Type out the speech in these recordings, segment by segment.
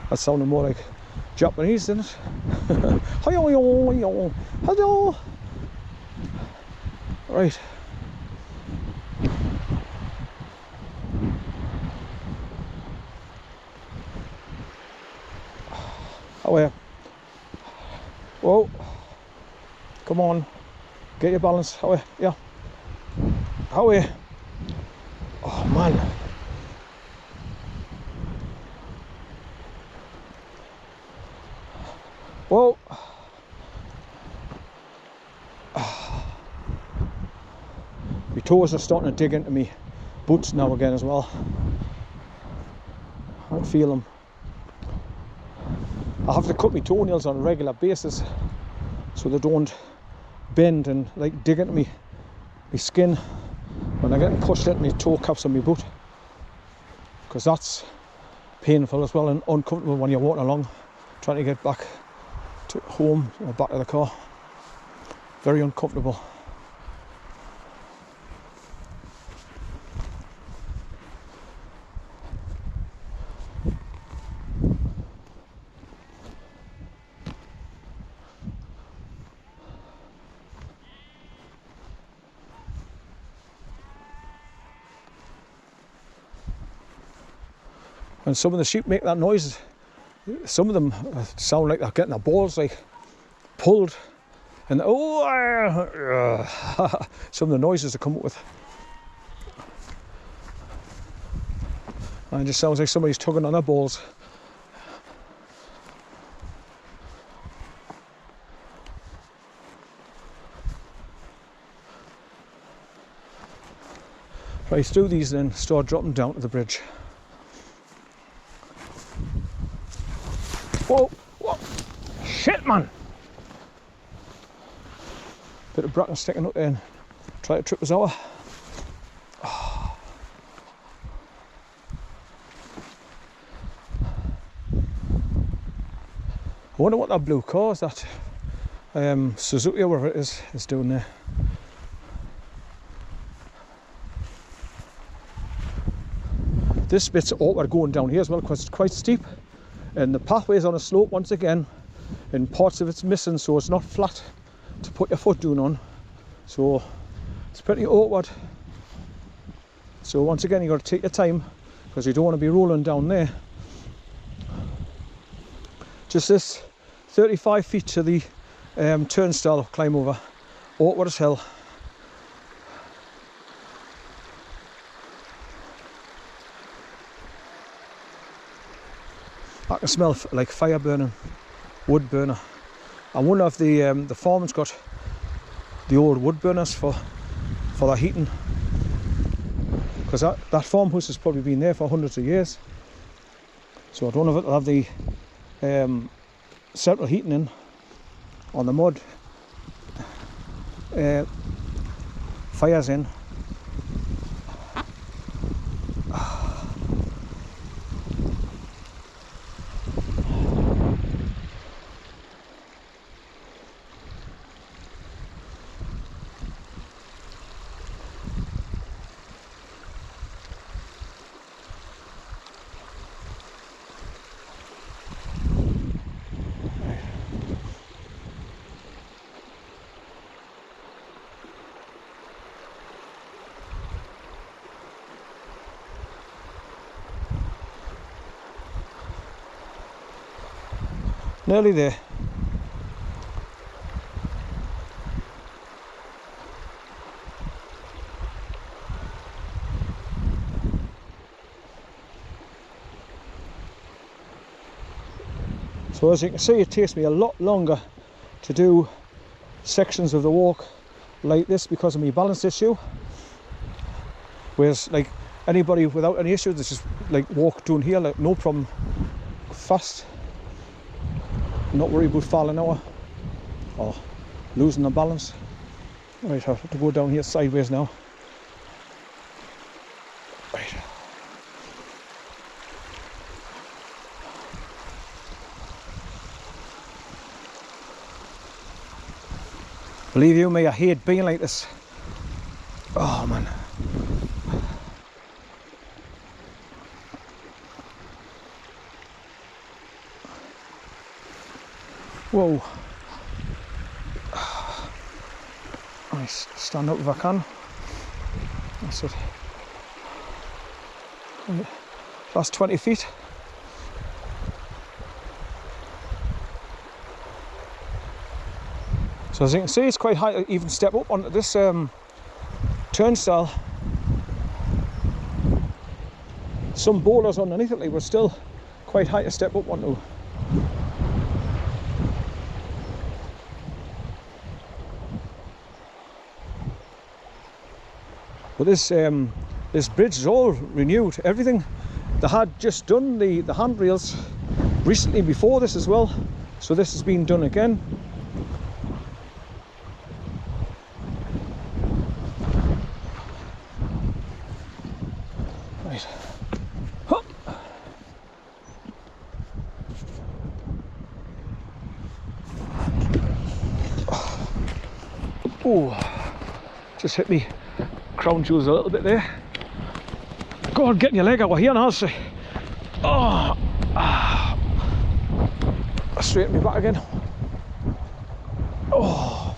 That sounded more like Japanese, didn't it? Hello. Right. Away. Whoa. Come on. Get your balance. Away. Yeah. Away. Oh man. Whoa. My toes are starting to dig into me boots now again as well. I can feel them. I have to cut my toenails on a regular basis so they don't bend and like dig into me skin when I get pushed into my toe caps on my boot, because that's painful as well and uncomfortable when you're walking along trying to get back to home or back to the car. Very uncomfortable. And some of the sheep make that noise. Some of them sound like they're getting their balls like pulled, and some of the noises they come up with. And it just sounds like somebody's tugging on their balls. Right, through these then start dropping down to the bridge. Whoa, whoa, shit man! Bit of bracken sticking up there and try to trip us over. Oh. I wonder what that blue car is, that Suzuki or whatever it is doing there. This bit's awkward going down here as well because it's quite steep. And the pathway is on a slope once again, and parts of it's missing, so it's not flat to put your foot down on. So it's pretty awkward. So once again, you've got to take your time because you don't want to be rolling down there. Just this 35 feet to the turnstile climb over. Awkward as hell. I can smell like fire burning, wood burner. I wonder if the farm's got the old wood burners for their heating, because that farmhouse has probably been there for hundreds of years. So I don't know if it'll have the central heating in on the mud. Fires in. Nearly there. So as you can see, it takes me a lot longer to do sections of the walk like this because of my balance issue. Whereas like anybody without any issues, they just like walk down here like no problem, fast. Not worried about falling over or losing the balance. Right, I have to go down here sideways now. Right. Believe you me, I hate being like this. Oh man. Whoa. Nice. Stand up if I can. That's it. Right. That's 20 feet. So as you can see, it's quite high to even step up onto this turnstile. Some boulders underneath it, like, but still quite high to step up onto. But this bridge is all renewed. Everything, they had just done the handrails recently before this as well, so this has been done again. Right. Huh. Oh, just hit me crown jewels a little bit there. Go on, getting your leg out here now, I'll say. Oh, straighten me back again. Oh,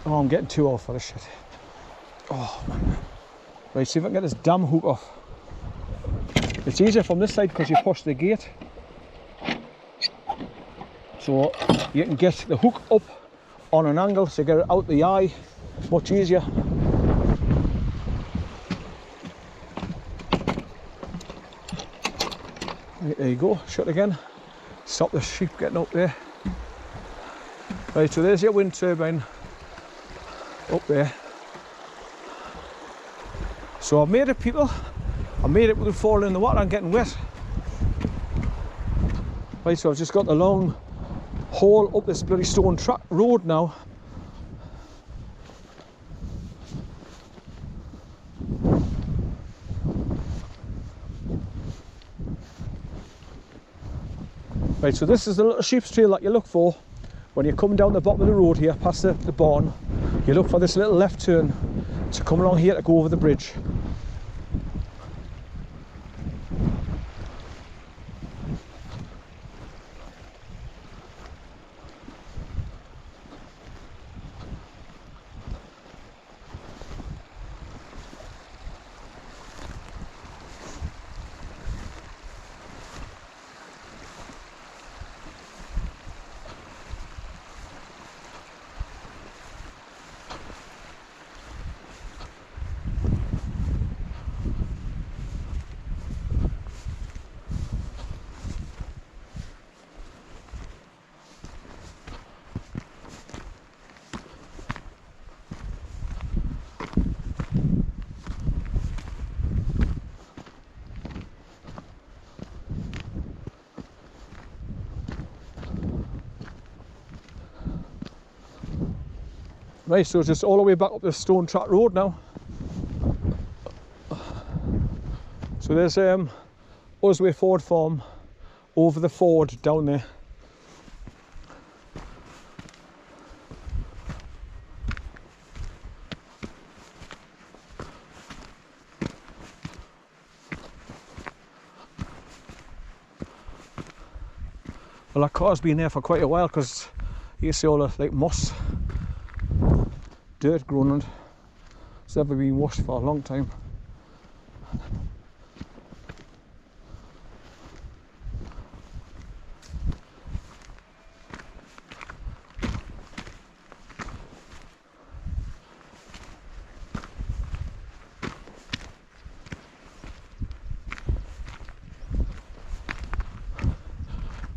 I'm getting too old for this shit. Oh man. Right, see if I can get this damn hook off. It's easier from this side because you push the gate, so you can get the hook up on an angle to get it out the eye much easier. Right, there you go, shut again. Stop the sheep getting up there. Right, so there's your wind turbine up there. So I've made it, people. I made it without falling in the water and getting wet. Right, so I've just got the long hole up this bloody stone track road now. Right, so this is the little sheep's trail that you look for when you're coming down the bottom of the road here, past the barn. You look for this little left turn to come along here to go over the bridge. Right, so just all the way back up the stone track road now. So there's Usway Ford Farm over the ford down there. Well, that car's been there for quite a while because you see all the like moss, dirt growing on it. It's never been washed for a long time.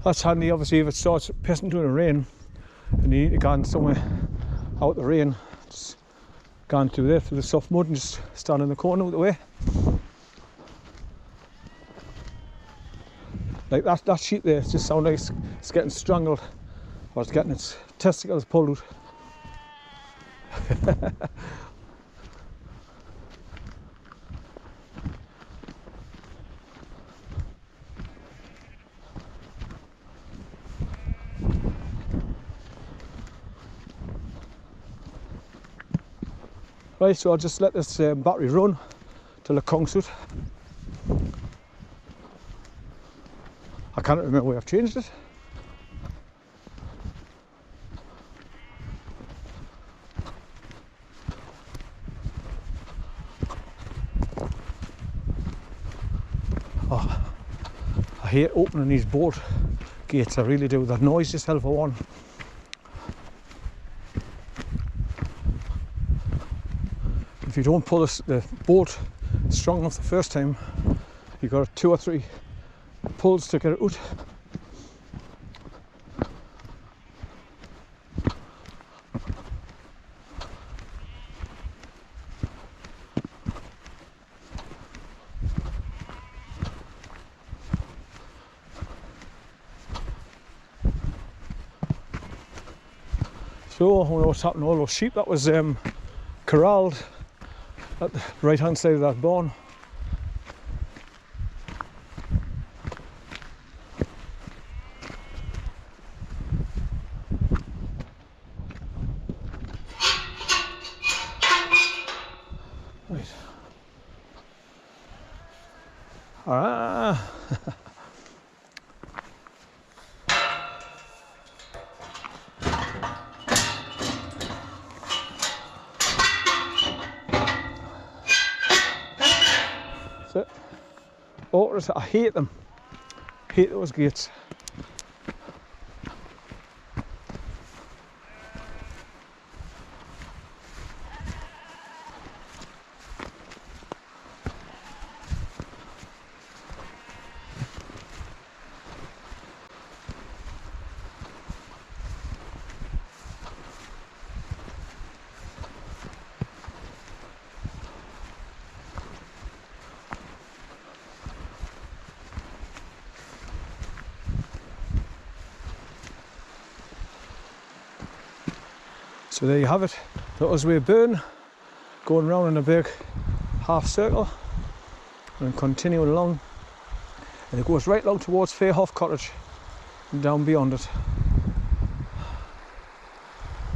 That's handy, obviously, if it starts pissing during the rain and you need to go somewhere out the rain, just go through there, through the soft mud, and just stand in the corner out the way. Like that sheep there, it just sounds like it's getting strangled, or it's getting its testicles pulled out. Right, so I'll just let this battery run till it conks out. I can't remember where I've changed it. Oh, I hate opening these boat gates, I really do. That noise yourself for one. If you don't pull the boat strong enough the first time, you've got 2 or 3 pulls to get it out. So I know what's happening. All those sheep that was corralled at the right hand side of that barn. Right. Ah. So, orders, I hate them. Hate those gates. So there you have it. That was way burn, going round in a big half circle and continuing along, and it goes right along towards Fairhoff Cottage and down beyond it.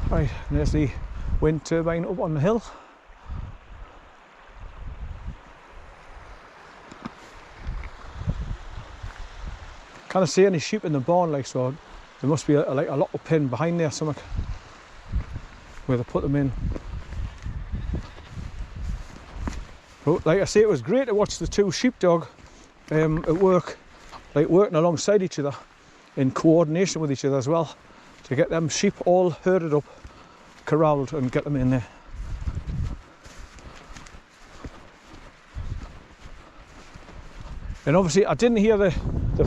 Right, and there's the wind turbine up on the hill. Can't see any sheep in the barn, like, so there must be like a lotto pin behind there somewhere where they put them in. But like I say, it was great to watch the 2 sheepdog at work, like working alongside each other in coordination with each other as well, to get them sheep all herded up, corralled, and get them in there. And obviously I didn't hear the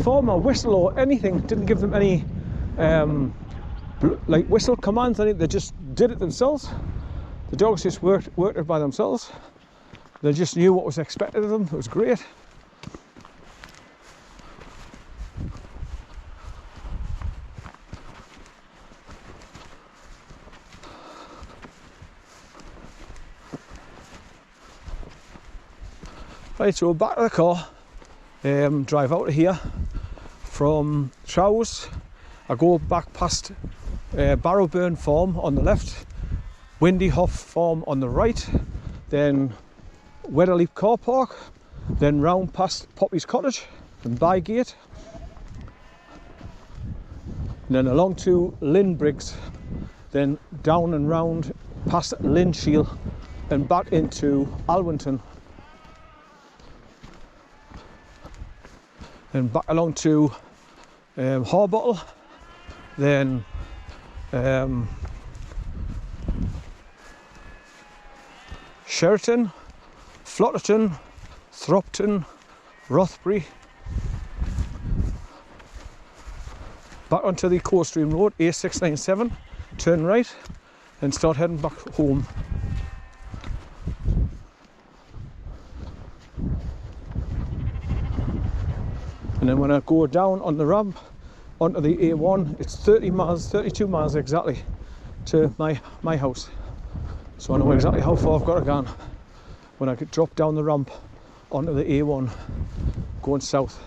farmer whistle or anything, didn't give them any like whistle commands. I think they just did it themselves. The dogs just worked it by themselves. They just knew what was expected of them. It was great. Right, so we're back to the car. Drive out of here from Trowse. I go back past Barrowburn Farm on the left, Windy Hoff Farm on the right, then Wedderleap Car Park, then round past Poppy's Cottage and Bygate, and then along to Lynn Briggs, then down and round past Lynn Shield and back into Alwynton, then back along to Harbottle, then Sheraton, Flotterton, Thropton, Rothbury, back onto the Coldstream Road, A697, turn right and start heading back home. And then when I go down on the ramp onto the A1, it's 32 miles exactly to my house. So I know exactly how far I've got to go when I get dropped down the ramp onto the A1 going south.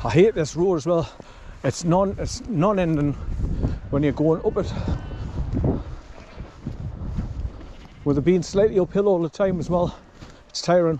I hate this road as well. It's non-ending when you're going up it. With it being slightly uphill all the time as well, it's tiring.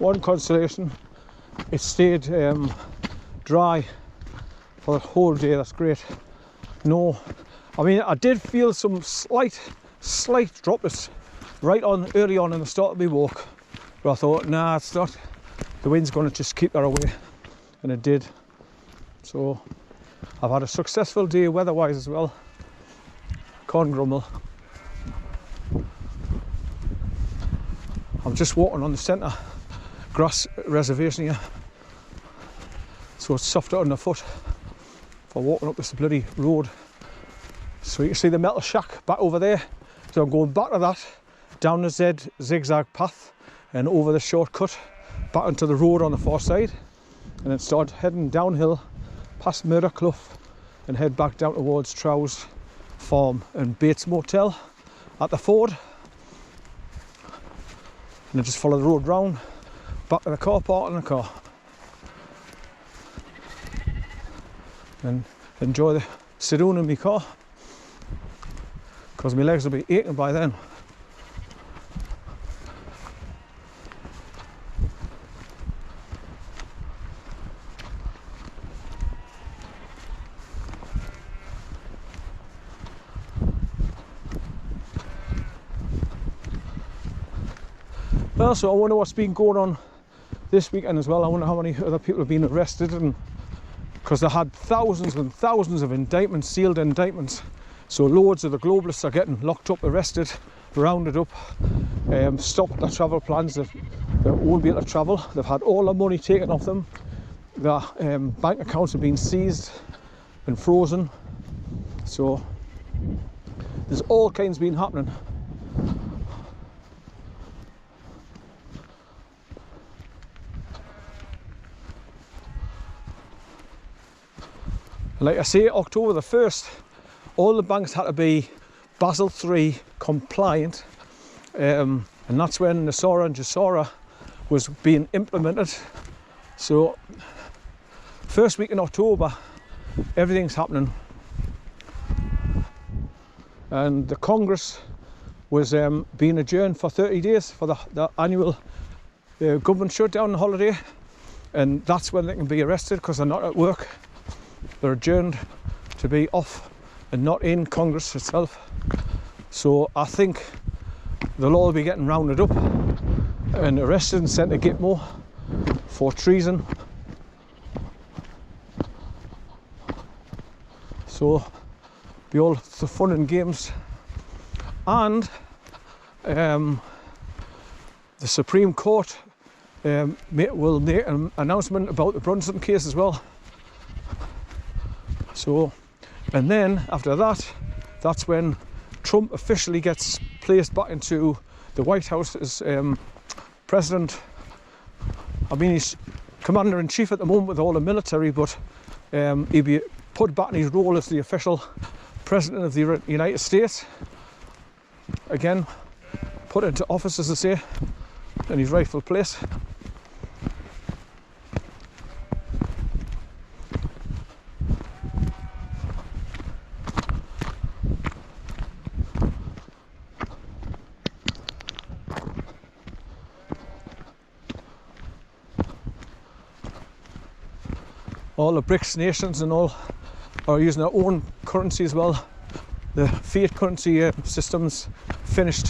one consolation, it stayed dry for the whole day. That's great. No, I mean, I did feel some slight droplets right on early on in the start of my walk, but I thought, nah, it's not. The wind's going to just keep that away, and it did. So I've had a successful day weather-wise as well. Can't grumble. I'm just walking on the centre grass reservation here, so it's softer on the foot for walking up this bloody road. So you can see the metal shack back over there. So I'm going back to that, down the zigzag path and over the shortcut back onto the road on the far side, and then start heading downhill past Murder Clough and head back down towards Trowse Farm and Bates Motel at the ford, and then just follow the road round back to the car park in the car and enjoy the sit down in my car, because my legs will be aching by then. So I wonder what's been going on this weekend as well. I wonder how many other people have been arrested, and because they had thousands and thousands of indictments, sealed indictments. So loads of the globalists are getting locked up, arrested, rounded up, stopped their travel plans. They won't be able to travel. They've had all their money taken off them. Their bank accounts have been seized and frozen. So there's all kinds been happening. Like I say, October the 1st, all the banks had to be Basel III compliant, and that's when Nasara and Jasara was being implemented. So first week in October, everything's happening, and the Congress was being adjourned for 30 days for the annual government shutdown holiday, and that's when they can be arrested because they're not at work. They're adjourned to be off and not in Congress itself. So I think they'll all be getting rounded up and arrested and sent to Gitmo for treason. So be all the fun and games. And the Supreme Court will make an announcement about the Brunson case as well. So, and then after that, that's when Trump officially gets placed back into the White House as president. I mean, he's commander-in-chief at the moment with all the military, but he'll be put back in his role as the official president of the United States. Again, put into office, as they say, in his rightful place. All the BRICS nations and all are using their own currency as well. The fiat currency system's finished.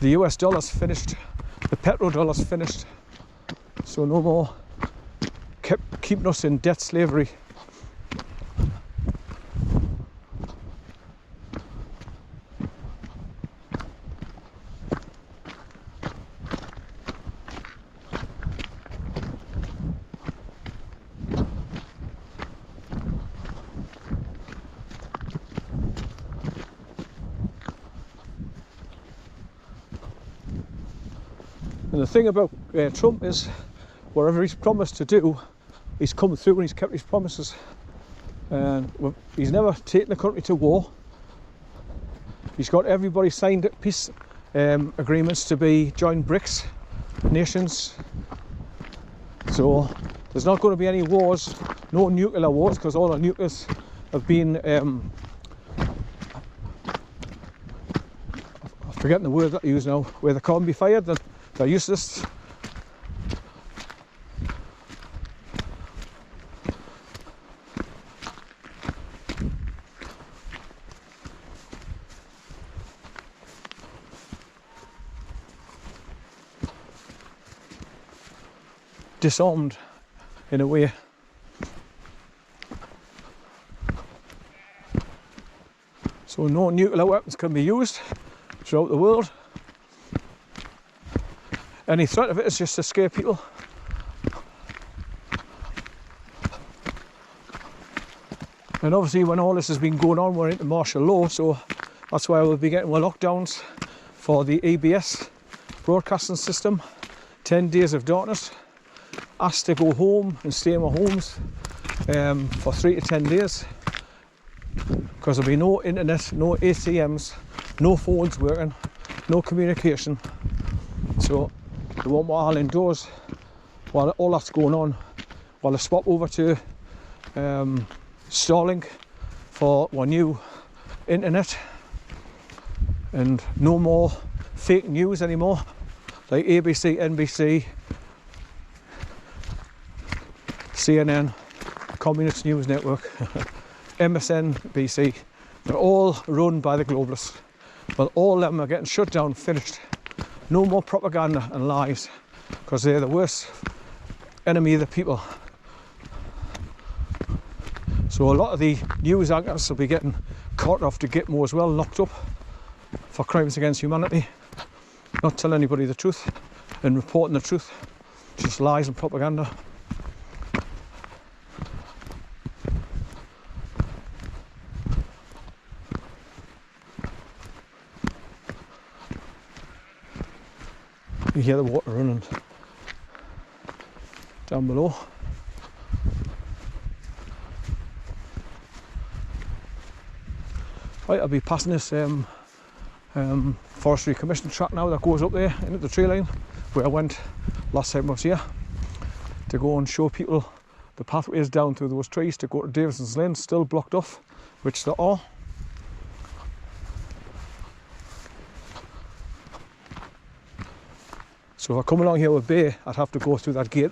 The US dollar's finished. The petrodollar's finished. So no more keeping us in debt slavery. And the thing about Trump is, whatever he's promised to do, he's come through and he's kept his promises. And he's never taken the country to war. He's got everybody signed peace agreements to be join BRICS nations. So there's not going to be any wars, no nuclear wars, because all the nuclears have been, I'm forgetting the word that I use now, where they can't be fired. They're useless. disarmed in a way. So no nuclear weapons can be used throughout the world. Any threat of it is just to scare people. And obviously when all this has been going on, we're into martial law, so that's why we'll be getting our lockdowns for the EBS broadcasting system. 10 days of darkness, asked to go home and stay in our homes for 3 to 10 days, because there'll be no internet, no ATMs, no phones working, no communication. So we want all indoors while all that's going on, while I swap over to Starlink for our new internet, and no more fake news anymore, like ABC, NBC, CNN, Communist News Network, MSNBC. They're all run by the globalists. Well, all of them are getting shut down, finished. No more propaganda and lies, because they're the worst enemy of the people. So a lot of the news anchors will be getting caught off to Gitmo as well, locked up for crimes against humanity, not telling anybody the truth and reporting the truth, just lies and propaganda. You hear the water running down below. Right, I'll be passing this Forestry Commission track now that goes up there into the tree line where I went last time I was here, to go and show people the pathways down through those trees to go to Davidson's Linn, still blocked off, which they are. So if I come along here with Bay, I'd have to go through that gate.